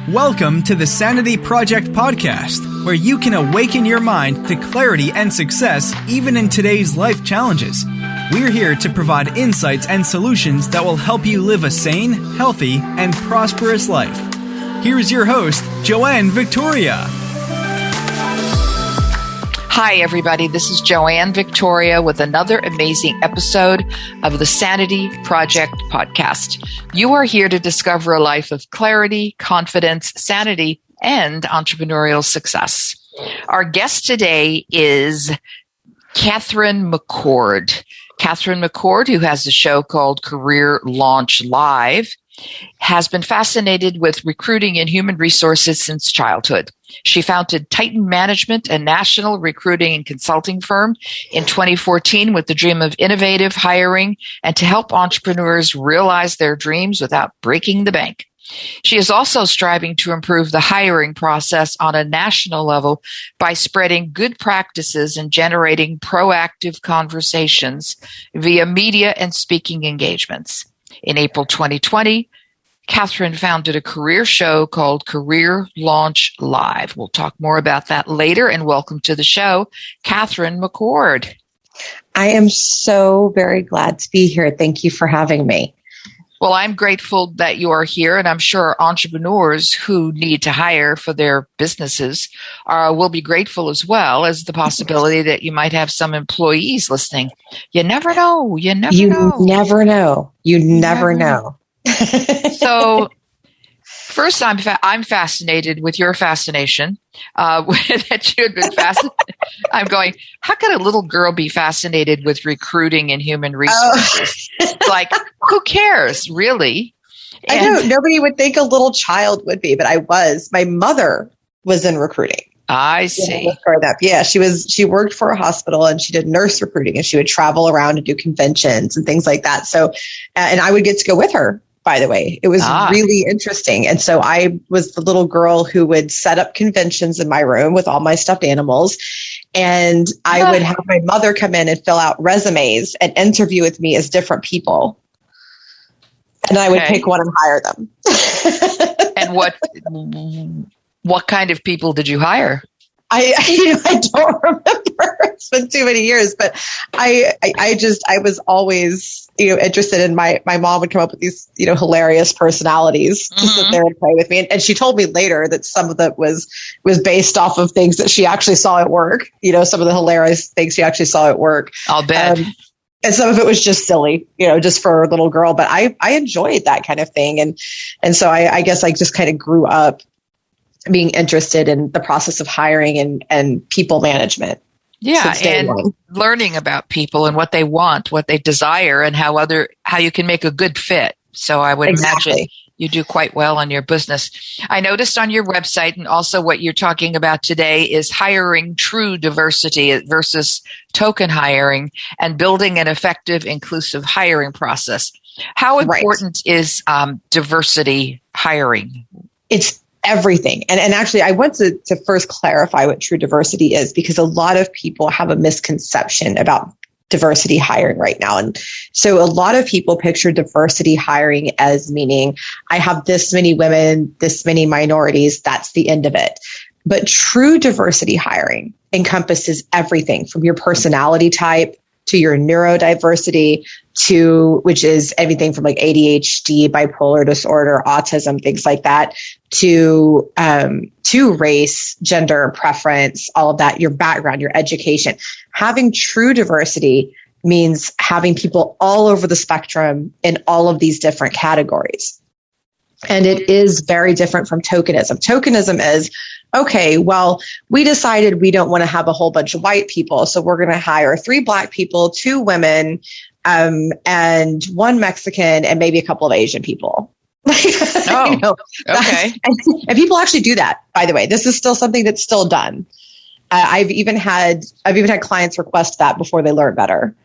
Welcome to the Sanity Project podcast, where you can awaken your mind to clarity and success even in today's life challenges. We're here to provide insights and solutions that will help you live a sane, healthy, and prosperous life. Here's your host, Joanne Victoria. Hi, everybody. This is Joanne Victoria with another amazing episode of the Sanity Project podcast. You are here to discover a life of clarity, confidence, sanity, and entrepreneurial success. Our guest today is Katherine McCord. Katherine McCord, who has a show called Career Launch Live, has been fascinated with recruiting and human resources since childhood. She founded Titan Management, a national recruiting and consulting firm, in 2014 with the dream of innovative hiring and to help entrepreneurs realize their dreams without breaking the bank. She is also striving to improve the hiring process on a national level by spreading good practices and generating proactive conversations via media and speaking engagements. In April 2020, Katherine founded a career show called Career Launch Live. We'll talk more about that later, and welcome to the show, Katherine McCord. I am so very glad to be here. Thank you for having me. Well, I'm grateful that you are here, and I'm sure entrepreneurs who need to hire for their businesses will be grateful as well, as the possibility that you might have some employees listening. You never know. You never know. So first, I'm fascinated with your fascination that you had been fascinated. I'm going, how could a little girl be fascinated with recruiting and human resources? Like, who cares, really? I know nobody would think a little child would be, but I was. My mother was in recruiting. I see. Yeah, she worked for a hospital and she did nurse recruiting, and she would travel around and do conventions and things like that. So, and I would get to go with her. By the way, it was really interesting. And so I was the little girl who would set up conventions in my room with all my stuffed animals. And I would have my mother come in and fill out resumes and interview with me as different people. And I would pick one and hire them. And what kind of people did you hire? I don't remember. It's been too many years, but I was always, interested in my mom would come up with these, hilarious personalities to sit there and play with me. And she told me later that some of that was based off of things that she actually saw at work, some of the hilarious things she actually saw at work. I'll bet. And some of it was just silly, just for a little girl, but I enjoyed that kind of thing. And so I guess I just kind of grew up being interested in the process of hiring and people management. Yeah, and learning about people and what they want, what they desire, and how you can make a good fit. So I would imagine you do quite well on your business. I noticed on your website, and also what you're talking about today, is hiring true diversity versus token hiring and building an effective, inclusive hiring process. How important is diversity hiring? It's everything. And actually, I want to first clarify what true diversity is, because a lot of people have a misconception about diversity hiring right now. And so a lot of people picture diversity hiring as meaning I have this many women, this many minorities, that's the end of it. But true diversity hiring encompasses everything from your personality type to your neurodiversity, which is everything from like ADHD, bipolar disorder, autism, things like that, to race, gender, preference, all of that, your background, your education. Having true diversity means having people all over the spectrum in all of these different categories. And it is very different from tokenism. Tokenism is, okay, well, we decided we don't want to have a whole bunch of white people, so we're going to hire 3 Black people, 2 women, and 1 Mexican, and maybe a couple of Asian people. Okay. And people actually do that, by the way. This is still something that's still done. I've even had clients request that before they learn better.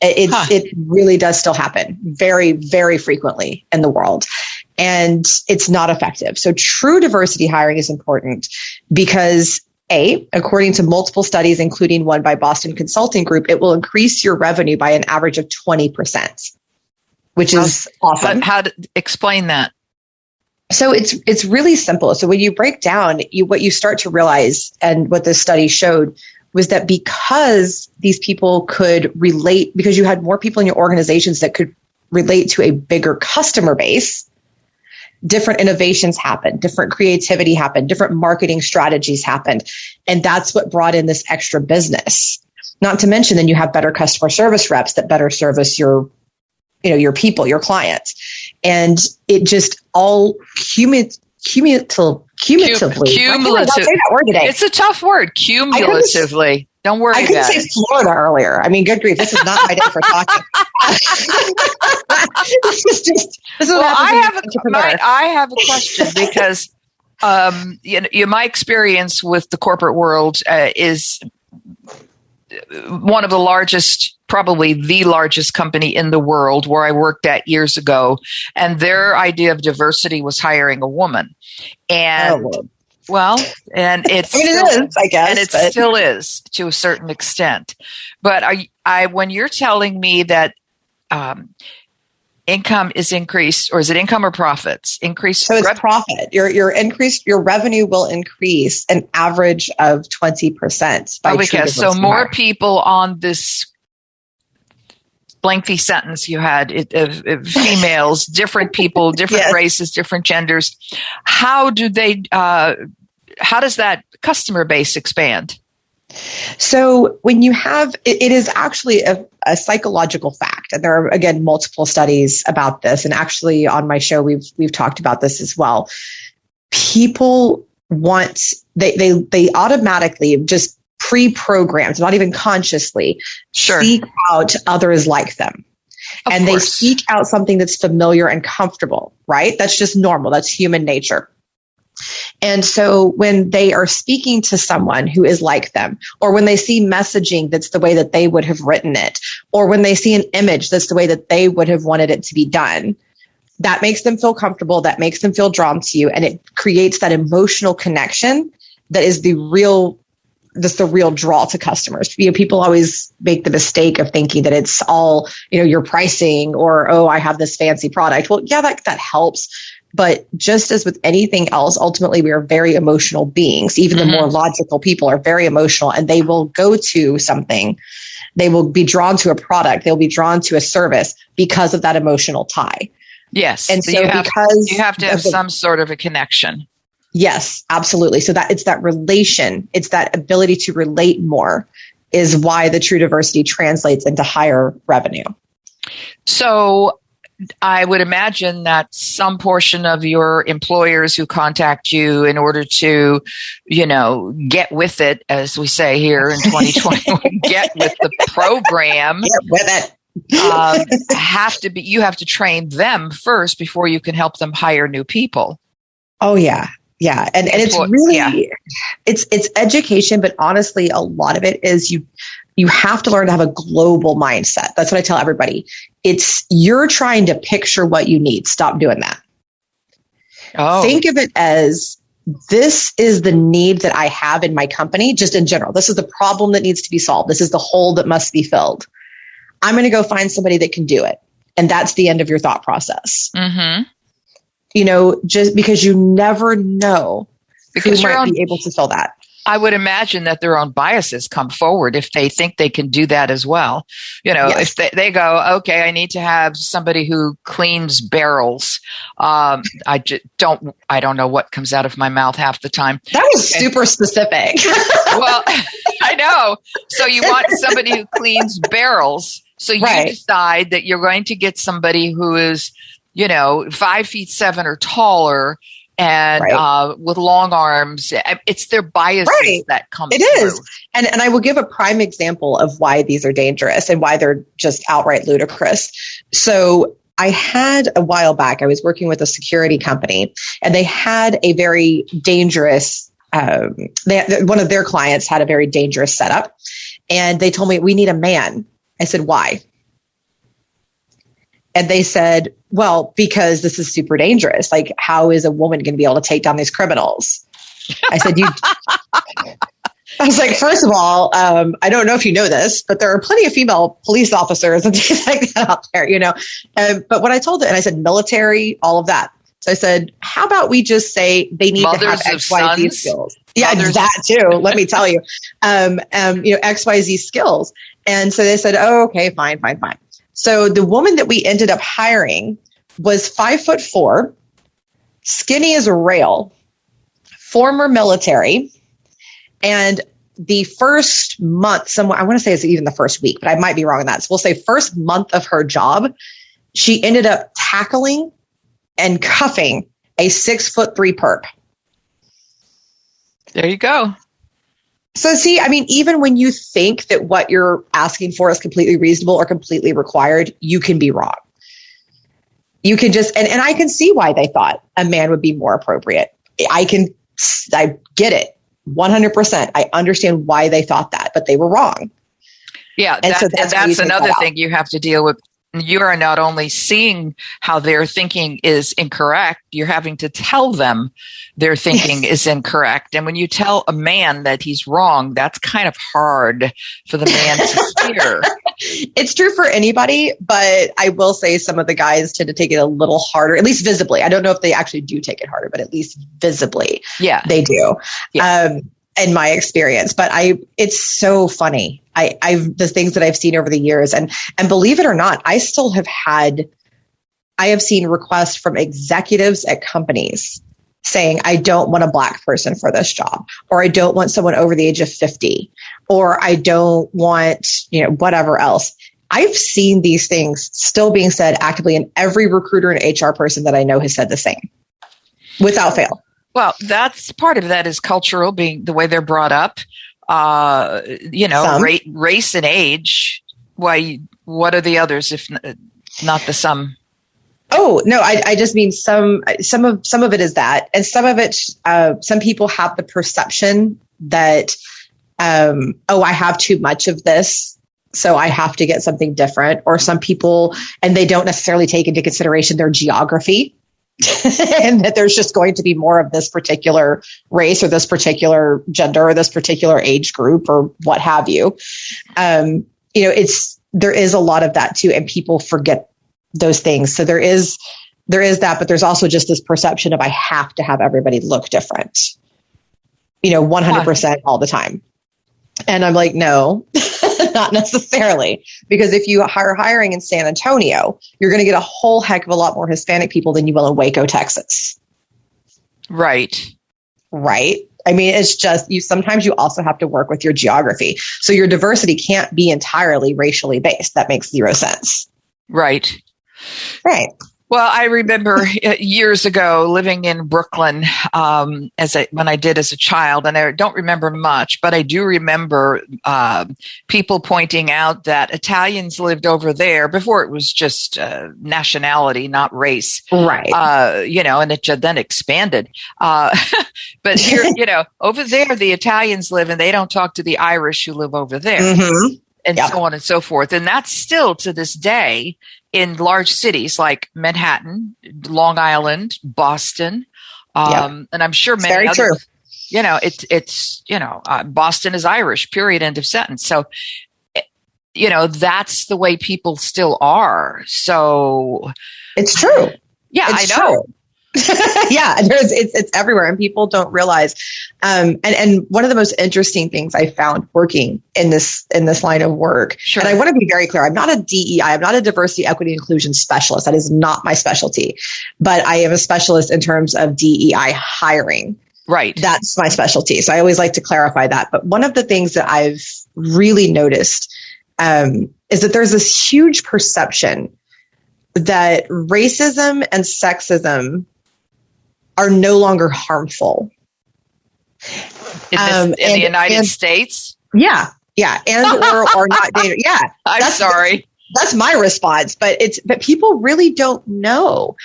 It really does still happen very, very frequently in the world. And it's not effective. So true diversity hiring is important because according to multiple studies, including one by Boston Consulting Group, it will increase your revenue by an average of 20%, which is awesome. How to explain that? So it's really simple. So when you break down, what you start to realize, and what this study showed, was that because these people could relate, because you had more people in your organizations that could relate to a bigger customer base, different innovations happened, different creativity happened, different marketing strategies happened. And that's what brought in this extra business. Not to mention, then you have better customer service reps that better service your people, your clients. And it just all cumulatively. I can't say that word today. It's a tough word, cumulatively. Don't worry about it. I couldn't say Florida earlier. I mean, good grief, this is not my day for talking. I have a question because my experience with the corporate world is one of the largest, probably the largest company in the world, where I worked at years ago. And their idea of diversity was hiring a woman. And and it's it is, I guess. And it still is to a certain extent. But when you're telling me that income is increased, or is it income or profits? Increased. So it's profit. Your revenue will increase an average of 20% by so more people on this lengthy sentence you had, females, different people, different yes. races, different genders. How does that customer base expand? So when you have, it is actually a psychological fact. And there are, again, multiple studies about this. And actually on my show, we've talked about this as well. People they automatically, just pre-programmed, not even consciously, seek out others like them. And they seek out something that's familiar and comfortable, right? That's just normal. That's human nature. And so when they are speaking to someone who is like them, or when they see messaging that's the way that they would have written it, or when they see an image that's the way that they would have wanted it to be done, that makes them feel comfortable, that makes them feel drawn to you, and it creates that emotional connection that is the real draw to customers. People always make the mistake of thinking that it's all, your pricing, or, oh, I have this fancy product. Well, yeah, that helps. But just as with anything else, ultimately, we are very emotional beings. Even the more logical people are very emotional, and they will go to something. They will be drawn to a product. They'll be drawn to a service because of that emotional tie. Yes. And so you have to have some sort of a connection. Yes, absolutely. So that it's that relation, it's that ability to relate more, is why the true diversity translates into higher revenue. So I would imagine that some portion of your employers who contact you in order to, get with it, as we say here in 2020, get with the program. Get with it. You have to train them first before you can help them hire new people. Oh, yeah. Yeah. And it's really, it's education, but honestly, a lot of it is you have to learn to have a global mindset. That's what I tell everybody. You're trying to picture what you need. Stop doing that. Oh. Think of it as, this is the need that I have in my company, just in general. This is the problem that needs to be solved. This is the hole that must be filled. I'm going to go find somebody that can do it. And that's the end of your thought process. Mm-hmm. Just because you never know who might be able to fill that. I would imagine that their own biases come forward if they think they can do that as well. Yes. If they go, okay, I need to have somebody who cleans barrels. I don't know what comes out of my mouth half the time. That was super specific. Well, I know. So you want somebody who cleans barrels. So you decide that you're going to get somebody who is, 5'7" or taller, and with long arms. It's their biases that come through. It is. And I will give a prime example of why these are dangerous and why they're just outright ludicrous. So I had a while back, I was working with a security company, and they had a very dangerous, one of their clients had a very dangerous setup. And they told me, we need a man. I said, why? And they said, well, because this is super dangerous. Like, how is a woman going to be able to take down these criminals? I said, I was like, first of all, I don't know if you know this, but there are plenty of female police officers and things like that out there, But what I told it, and I said, military, all of that. So I said, how about we just say they need to have XYZ skills? Yeah, that too. Let me tell you, XYZ skills. And so they said, oh, okay, fine. So the woman that we ended up hiring was 5'4", skinny as a rail, former military. And the first month, I want to say it's even the first week, but I might be wrong on that. So we'll say first month of her job, she ended up tackling and cuffing a 6'3" perp. There you go. So see, I mean, even when you think that what you're asking for is completely reasonable or completely required, you can be wrong. You can just, and I can see why they thought a man would be more appropriate. I get it. 100%. I understand why they thought that, but they were wrong. Yeah. That's another thing you have to deal with. You are not only seeing how their thinking is incorrect, you're having to tell them their thinking is incorrect. And when you tell a man that he's wrong, that's kind of hard for the man to hear. It's true for anybody, but I will say some of the guys tend to take it a little harder, at least visibly. I don't know if they actually do take it harder, but at least visibly, they do. Yeah. In my experience, but it's so funny. The things that I've seen over the years, and believe it or not, I have seen requests from executives at companies saying, I don't want a Black person for this job, or I don't want someone over the age of 50, or I don't want, whatever else. I've seen these things still being said actively, and every recruiter and HR person that I know has said the same without fail. Well, that's part of that is cultural, being the way they're brought up, race and age. Why? What are the others if not the sum? Oh, no, I just mean some of it is that. And some of it, some people have the perception that, I have too much of this, so I have to get something different. Or some people, and they don't necessarily take into consideration their geography. And that there's just going to be more of this particular race or this particular gender or this particular age group or what have you. There is a lot of that too, and people forget those things. So there is that, but there's also just this perception of I have to have everybody look different, 100% all the time. And I'm like, no, not necessarily, because if you are hiring in San Antonio, you're going to get a whole heck of a lot more Hispanic people than you will in Waco, Texas. Right. I mean, it's just sometimes you also have to work with your geography. So your diversity can't be entirely racially based. That makes zero sense. Right. Well, I remember years ago living in Brooklyn when I did as a child, and I don't remember much, but I do remember people pointing out that Italians lived over there before it was just nationality, not race. Right. And it then expanded. But here, over there, the Italians live and they don't talk to the Irish who live over there. Mm-hmm. And so on and so forth. And that's still to this day in large cities like Manhattan, Long Island, Boston. And I'm sure many others, it's Boston is Irish, period, end of sentence. So, that's the way people still are. So it's true. Yeah, it's I know. True. Yeah, it's everywhere, and people don't realize. And one of the most interesting things I found working in this line of work, sure. And I want to be very clear, I'm not a DEI, I'm not a diversity, equity, inclusion specialist. That is not my specialty, but I am a specialist in terms of DEI hiring. Right. That's my specialty. So I always like to clarify that. But one of the things that I've really noticed is that there's this huge perception that racism and sexism are no longer harmful. In the United States? Yeah. And or not. Yeah. I'm sorry. That's my response, but people really don't know.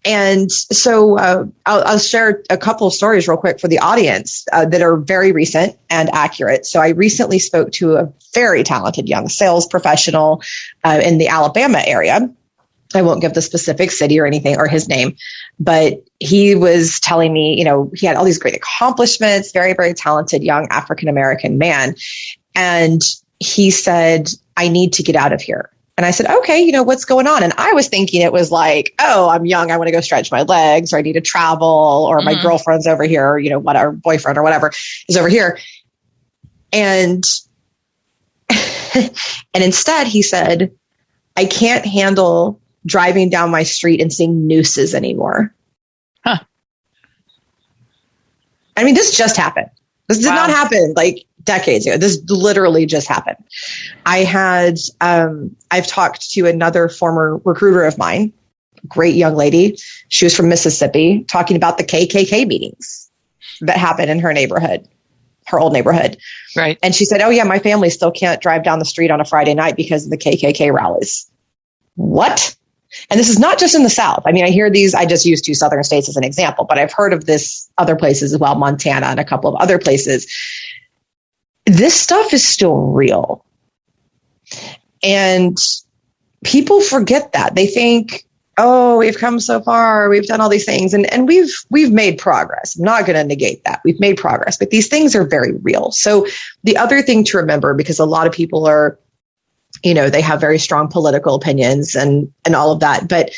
And so I'll share a couple of stories real quick for the audience that are very recent and accurate. So I recently spoke to a very talented young sales professional in the Alabama area. I won't give the specific city or anything or his name, but he was telling me, he had all these great accomplishments, very, very talented young African-American man. And he said, I need to get out of here. And I said, okay, what's going on? And I was thinking it was like, oh, I'm young. I want to go stretch my legs, or I need to travel, or my girlfriend's over here, or, what our boyfriend or whatever is over here. And, and instead he said, I can't handle driving down my street and seeing nooses anymore. Huh. I mean, this just happened. This did not happen like decades ago. This literally just happened. I've talked to another former recruiter of mine, great young lady. She was from Mississippi, talking about the KKK meetings that happen in her neighborhood, her old neighborhood. Right. And she said, oh yeah, my family still can't drive down the street on a Friday night because of the KKK rallies. What? And this is not just in the South. I mean, I hear these, I just used 2 southern states as an example, but I've heard of this other places as well, Montana and a couple of other places. This stuff is still real. And people forget that. They think, oh, we've come so far, we've done all these things, and we've made progress. I'm not going to negate that. We've made progress, but these things are very real. So the other thing to remember, because a lot of people are, they have very strong political opinions and all of that. But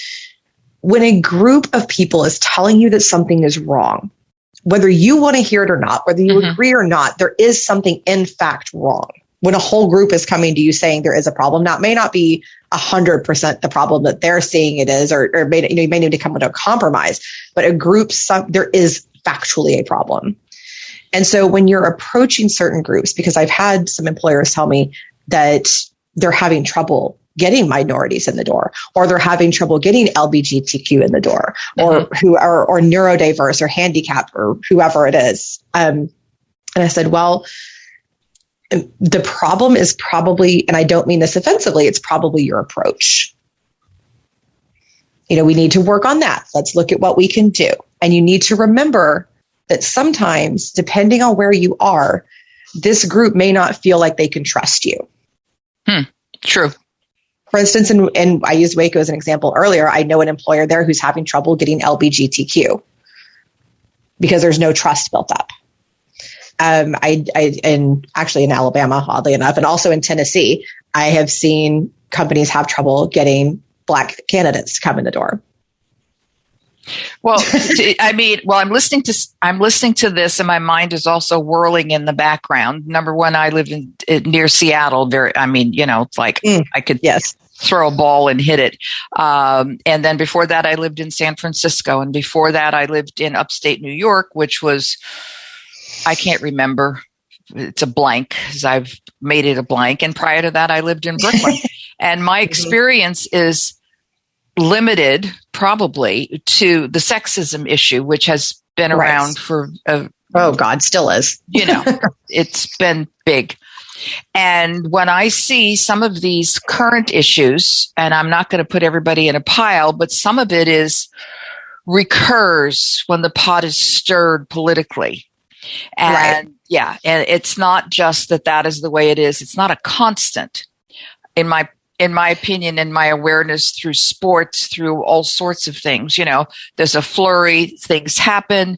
when a group of people is telling you that something is wrong, whether you want to hear it or not, whether you agree or not, there is something in fact wrong. When a whole group is coming to you saying there is a problem, now it may not be 100% the problem that they're seeing it is, or you may need to come to a compromise, but a group, there is factually a problem. And so when you're approaching certain groups, because I've had some employers tell me that they're having trouble getting minorities in the door, or they're having trouble getting LGBTQ in the door, or or neurodiverse or handicapped or whoever it is. And I said, well, the problem is probably, and I don't mean this offensively, it's probably your approach. We need to work on that. Let's look at what we can do. And you need to remember that sometimes, depending on where you are, this group may not feel like they can trust you. True. For instance, and I used Waco as an example earlier, I know an employer there who's having trouble getting LGBTQ because there's no trust built up. And actually in Alabama, oddly enough, and also in Tennessee, I have seen companies have trouble getting Black candidates to come in the door. Well, I'm listening to this, and my mind is also whirling in the background. Number one, I live near Seattle. It's like I could throw a ball and hit it. And then before that, I lived in San Francisco, and before that, I lived in upstate New York, which was, I can't remember. It's a blank, because I've made it a blank. And prior to that, I lived in Brooklyn, and my experience is limited probably to the sexism issue, which has been around for still is. It's been big. And when I see some of these current issues, and I'm not going to put everybody in a pile, but some of it recurs when the pot is stirred politically. And and it's not just that is the way it is. It's not a constant. In my opinion, in my awareness through sports, through all sorts of things, there's a flurry, things happen,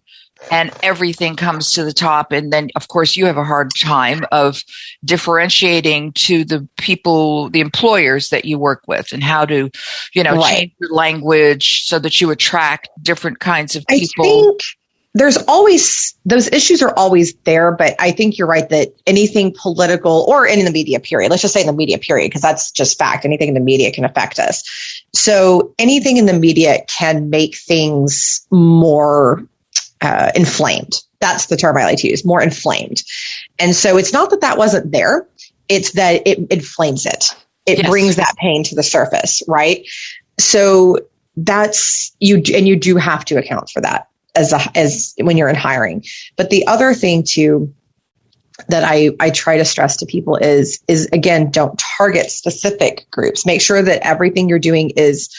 and everything comes to the top. And then, of course, you have a hard time of differentiating to the people, the employers that you work with, and how to, change your language so that you attract different kinds of people. I think there's always, those issues are always there, but I think you're right that anything political, or in the media period, let's just say in the media period, because that's just fact. Anything in the media can affect us. So anything in the media can make things more inflamed. That's the term I like to use, more inflamed. And so it's not that wasn't there. It's that it inflames it. It brings that pain to the surface, right? So that's you, and you do have to account for that as when you're in hiring. But the other thing too that I try to stress to people is again, don't target specific groups. Make sure that everything you're doing is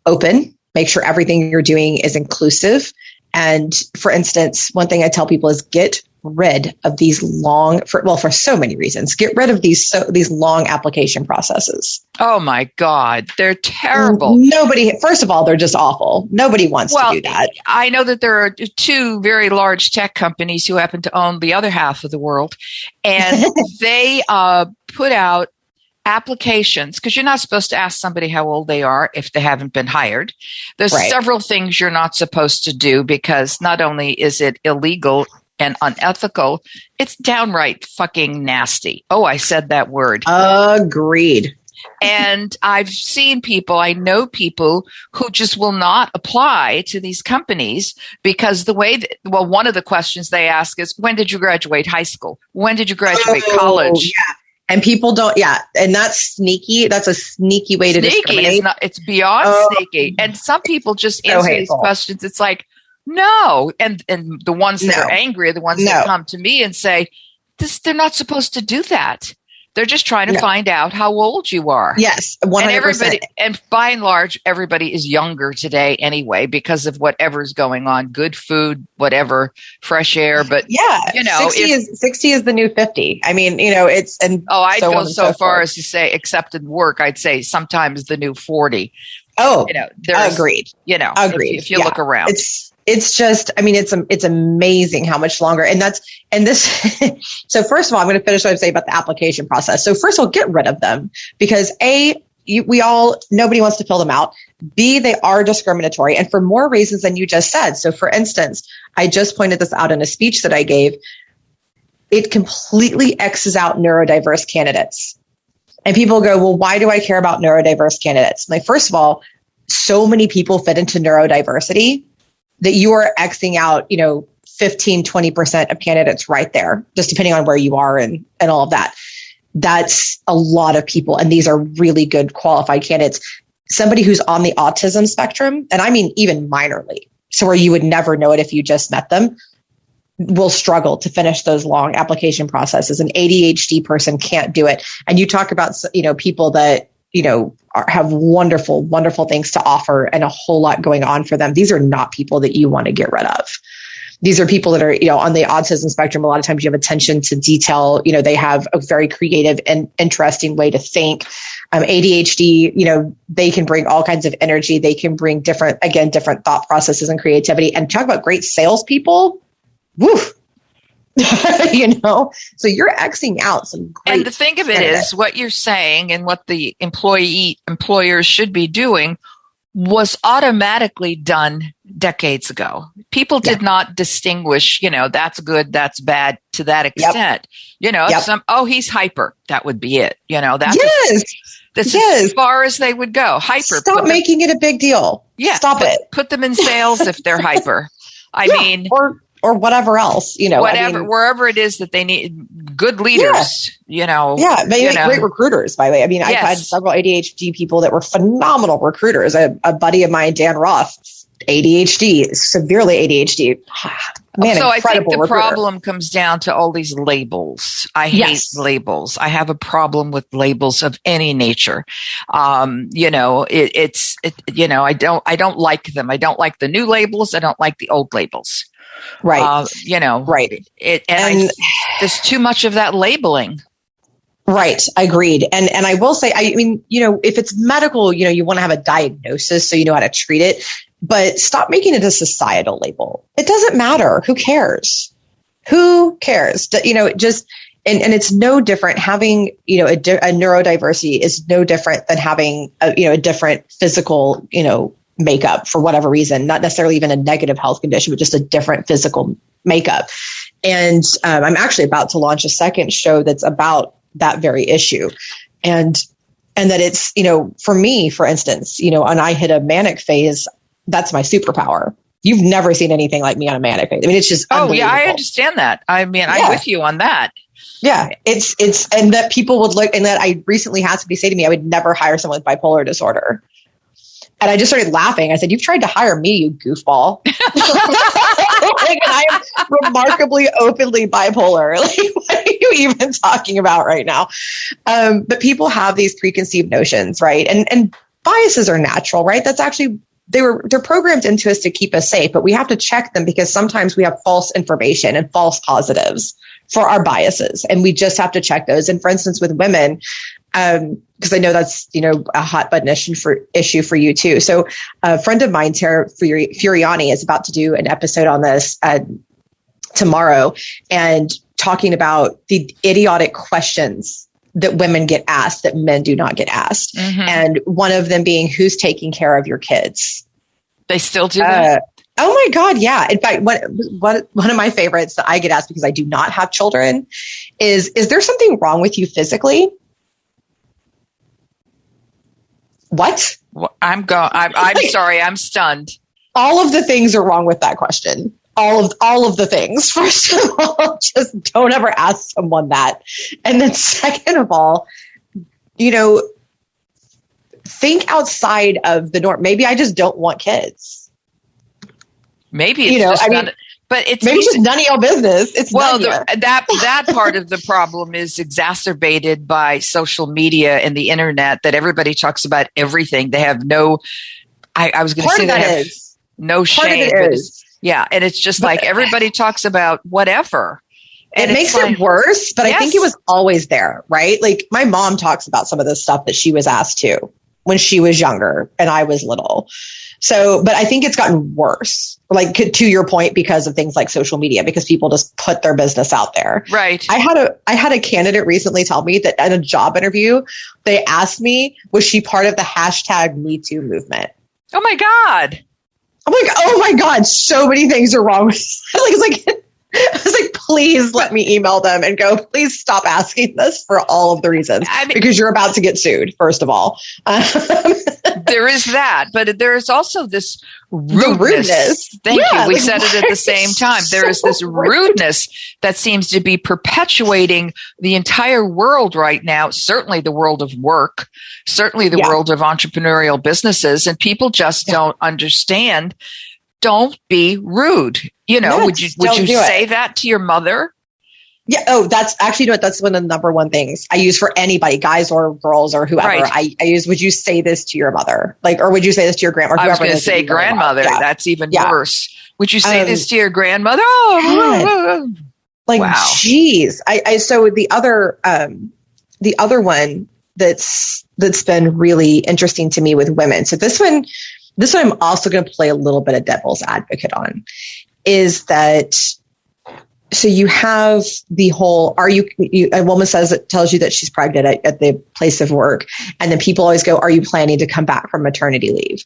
open. Make sure everything you're doing is inclusive. And for instance, one thing I tell people is get rid of these for so many reasons, get rid of these long application processes. Oh my God, they're terrible. First of all, they're just awful. Nobody wants to do that. I know that there are 2 very large tech companies who happen to own the other half of the world, and they put out applications, because you're not supposed to ask somebody how old they are if they haven't been hired. There's several things you're not supposed to do, because not only is it illegal and unethical, it's downright fucking nasty. Oh, I said that word. Agreed. And I've seen people, I know people who just will not apply to these companies because the way that, well, one of the questions they ask is, when did you graduate high school? When did you graduate college? Yeah. And people don't, and that's sneaky. That's a sneaky way to discriminate. It's beyond sneaky. And some people just answer these questions. It's like, no. And the ones that are angry are the ones that come to me and say, they're not supposed to do that. They're just trying to find out how old you are. Yes, 100%. And by and large, everybody is younger today anyway because of whatever's going on. Good food, whatever, fresh air. But 60 is the new 50. I mean, it's I'd go so far as to say, except in work, I'd say sometimes the new 40. Agreed. Agreed. If you look around, it's just, I mean, it's amazing how much longer. So first of all, I'm going to finish what I'm saying about the application process. So first of all, get rid of them because nobody wants to fill them out. B, they are discriminatory and for more reasons than you just said. So for instance, I just pointed this out in a speech that I gave. It completely X's out neurodiverse candidates. And people go, well, why do I care about neurodiverse candidates? Like, first of all, so many people fit into neurodiversity that you are Xing out, 15, 20% of candidates right there, just depending on where you are and all of that. That's a lot of people. And these are really good qualified candidates. Somebody who's on the autism spectrum, and I mean, even minorly, so where you would never know it if you just met them, will struggle to finish those long application processes. An ADHD person can't do it. And you talk about, people that, have wonderful, wonderful things to offer and a whole lot going on for them. These are not people that you want to get rid of. These are people that are, on the autism spectrum. A lot of times you have attention to detail. They have a very creative and interesting way to think. ADHD, they can bring all kinds of energy. They can bring different thought processes and creativity. And talk about great salespeople. Woo. So you're Xing out some great. And the thing of it is, what you're saying and what the employers should be doing was automatically done decades ago. People did not distinguish, that's good, that's bad to that extent. He's hyper. That would be it. That's as far as they would go. Hyper. Stop making it a big deal. Yeah. Stop it. Put them in sales if they're hyper. I mean, or whatever else, wherever it is that they need good leaders, they make great recruiters, by the way. I mean, I've had several ADHD people that were phenomenal recruiters. A buddy of mine, Dan Roth, ADHD, severely ADHD. Man, so I think the problem comes down to all these labels. I hate labels. I have a problem with labels of any nature. I don't like them. I don't like the new labels. I don't like the old labels. Right. Right. There's too much of that labeling. Right. Agreed. And I will say, if it's medical, you want to have a diagnosis so you know how to treat it, but stop making it a societal label. It doesn't matter. Who cares? And it's no different having, a neurodiversity is no different than having a different physical, makeup for whatever reason, not necessarily even a negative health condition, but just a different physical makeup. And I'm actually about to launch a second show that's about that very issue. And that it's, for me, for instance, and I hit a manic phase, that's my superpower. You've never seen anything like me on a manic phase. I mean, it's just unbelievable. I understand that. I mean, I'm with you on that. Yeah, it's and that people would look, and that I recently had somebody say to me, I would never hire someone with bipolar disorder. And I just started laughing. I said, "You've tried to hire me, you goofball." I am remarkably openly bipolar. Like, what are you even talking about right now? But people have these preconceived notions, right? And biases are natural, right? That's actually, they're programmed into us to keep us safe, but we have to check them because sometimes we have false information and false positives for our biases. And we just have to check those. And for instance, with women, because I know that's, a hot button issue for you too. So a friend of mine, Tara Furiani, is about to do an episode on this tomorrow and talking about the idiotic questions that women get asked that men do not get asked. And one of them being, who's taking care of your kids? They still do that? Oh my God. Yeah. In fact, one of my favorites that I get asked because I do not have children is there something wrong with you physically? What? I'm sorry. I'm stunned. All of the things are wrong with that question. All of the things. First of all, just don't ever ask someone that. And then second of all, think outside of the norm. Maybe I just don't want kids. Maybe it's but it's maybe just none of your business. It's that part of the problem is exacerbated by social media and the internet, that everybody talks about everything. They have no, I was going to say they have no shame. Yeah. And it's just like everybody talks about whatever. And it makes it worse, but I think it was always there, right? Like my mom talks about some of the stuff that she was asked to when she was younger and I was little. So, but I think it's gotten worse, like to your point, because of things like social media, because people just put their business out there. Right. I had a candidate recently tell me that in a job interview, they asked me, was she part of the hashtag Me Too movement? Oh my God. I'm like, oh my God, so many things are wrong with I was like, please let me email them and go, please stop asking this for all of the reasons, because you're about to get sued, first of all. There is that, but there is also this rudeness. Thank you. We said it at the same time. There is this rudeness that seems to be perpetuating the entire world right now, certainly the world of work, certainly the world of entrepreneurial businesses, and people just don't understand. Don't be rude. Would you say that to your mother? Yeah. Oh, that's actually, that's one of the number one things I use for anybody, guys or girls or whoever. Right. I use, would you say this to your mother? Or would you say this to your grandmother? I was going to say grandmother. Yeah. That's even worse. Would you say this to your grandmother? Oh, wow. Geez. So the other one that's been really interesting to me with women. So this one I'm also going to play a little bit of devil's advocate on, is that, so you have the whole, a woman tells you that she's pregnant at the place of work. And then people always go, are you planning to come back from maternity leave?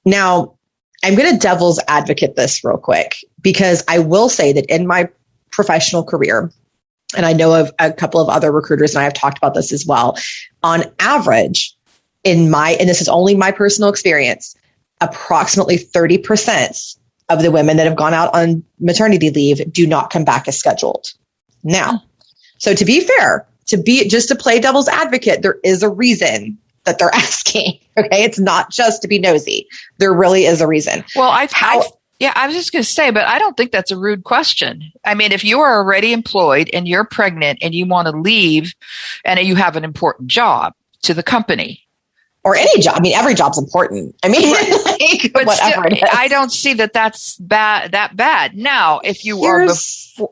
Now, I'm going to devil's advocate this real quick, because I will say that in my professional career, and I know of a couple of other recruiters, and I have talked about this as well, on average, and this is only my personal experience, approximately 30% of the women that have gone out on maternity leave do not come back as scheduled. Now, so to be fair, just to play devil's advocate, there is a reason that they're asking. Okay. It's not just to be nosy. There really is a reason. Well, I was just going to say, but I don't think that's a rude question. I mean, if you are already employed and you're pregnant and you want to leave and you have an important job to the company, or any job. I mean, every job's important. I mean, but whatever. Still, I don't see that's bad. Now, if you are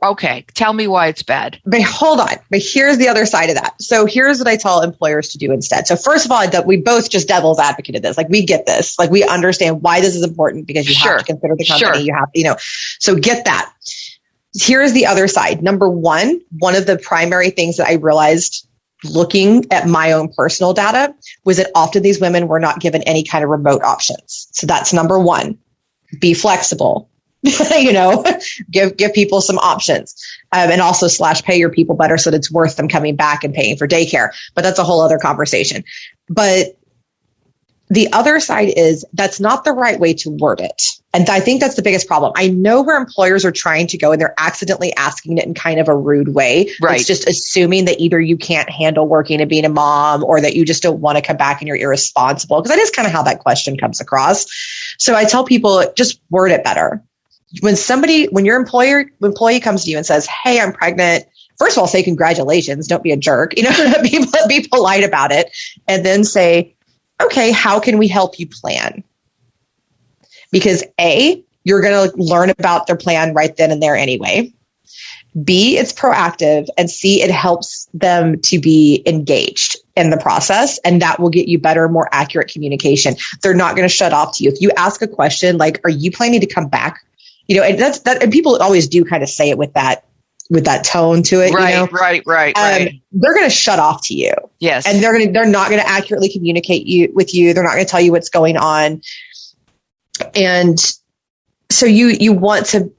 okay, tell me why it's bad. But hold on. But here's the other side of that. So here's what I tell employers to do instead. So first of all, we both just devil's advocated this. Like, we get this. Like, we understand why this is important, because you have to consider the company. You have, so get that. Here's the other side. Number one of the primary things that I realized looking at my own personal data was that often these women were not given any kind of remote options. So that's number one. Be flexible, give people some options, and also pay your people better so that it's worth them coming back and paying for daycare. But that's a whole other conversation. But the other side is that's not the right way to word it. And I think that's the biggest problem. I know where employers are trying to go, and they're accidentally asking it in kind of a rude way. Right. It's just assuming that either you can't handle working and being a mom, or that you just don't want to come back and you're irresponsible. Because that is kind of how that question comes across. So I tell people, just word it better. When your employee comes to you and says, hey, I'm pregnant, first of all, say congratulations. Don't be a jerk. Be polite about it. And then say, okay, how can we help you plan? Because A, you're going to learn about their plan right then and there anyway. B, it's proactive. And C, it helps them to be engaged in the process. And that will get you better, more accurate communication. They're not going to shut off to you. If you ask a question like, are you planning to come back? And and people always do kind of say it with that tone to it. Right, you know? right. They're going to shut off to you. Yes. And they're not going to accurately communicate with you. They're not going to tell you what's going on. And so you want to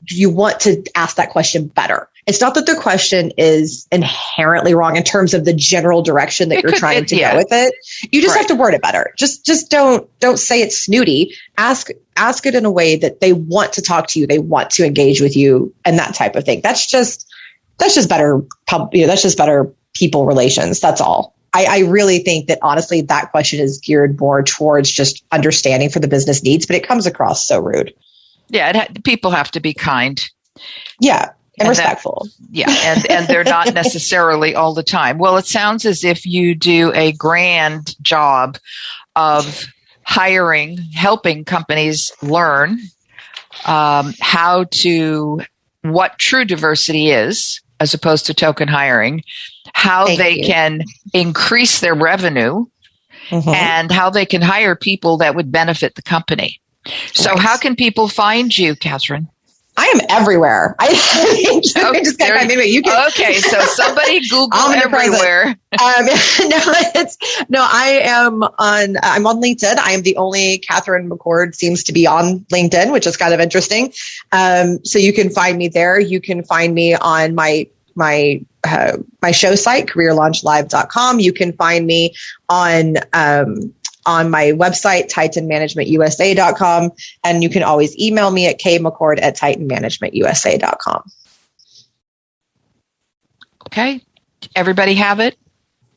ask that question better. It's not that the question is inherently wrong in terms of the general direction that you're trying to go with it. You just have to word it better. Just don't say it's snooty. Ask it in a way that they want to talk to you. They want to engage with you and that type of thing. That's just better. That's just better people relations. That's all. I really think that honestly, that question is geared more towards just understanding for the business needs, but it comes across so rude. Yeah. People have to be kind. Yeah. And respectful. And they're not necessarily all the time. Well, it sounds as if you do a grand job of helping companies learn what true diversity is, as opposed to token hiring, how they can increase their revenue, and how they can hire people that would benefit the company. So how can people find you, Katherine? I am everywhere. You can. Okay, so somebody Google everywhere. I'm on LinkedIn. I am the only Katherine McCord seems to be on LinkedIn, which is kind of interesting. So you can find me there. You can find me on my show site, careerlaunchlive.com. You can find me on my website, titanmanagementusa.com. And you can always email me at kmccord@titanmanagementusa.com. Okay. Everybody have it?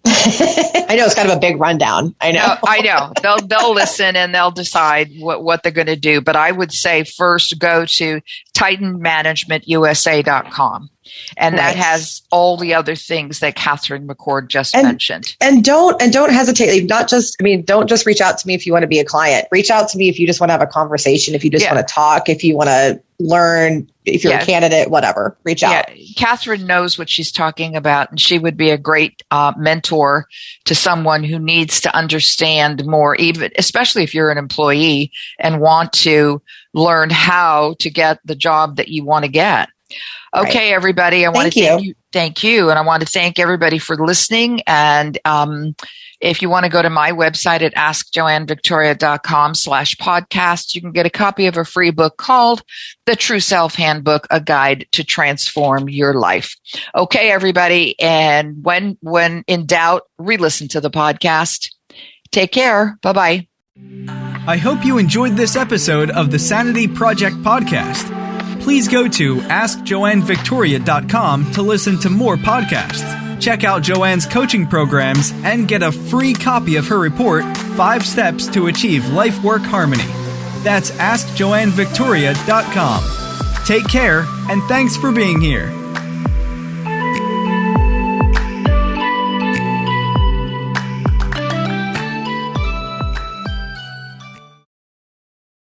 I know it's kind of a big rundown. I know. I know. They'll listen and they'll decide what they're going to do. But I would say first go to titanmanagementusa.com. And that has all the other things that Katherine McCord just mentioned. And don't hesitate. Don't just reach out to me if you want to be a client. Reach out to me if you just want to have a conversation, if you just want to talk, if you want to learn, if you're a candidate, whatever, reach out. Katherine knows what she's talking about, and she would be a great mentor to someone who needs to understand more, even especially if you're an employee and want to learn how to get the job that you want to get. Okay, everybody, I want to thank you. And I want to thank everybody for listening. And if you want to go to my website at askjoannevictoria.com/podcast, you can get a copy of a free book called The True Self Handbook, A Guide to Transform Your Life. Okay, everybody. And when in doubt, re-listen to the podcast. Take care. Bye-bye. I hope you enjoyed this episode of the Sanity Project podcast. Please go to askjoannevictoria.com to listen to more podcasts. Check out Joanne's coaching programs and get a free copy of her report, 5 Steps to Achieve Life-Work Harmony. That's askjoannevictoria.com. Take care, and thanks for being here.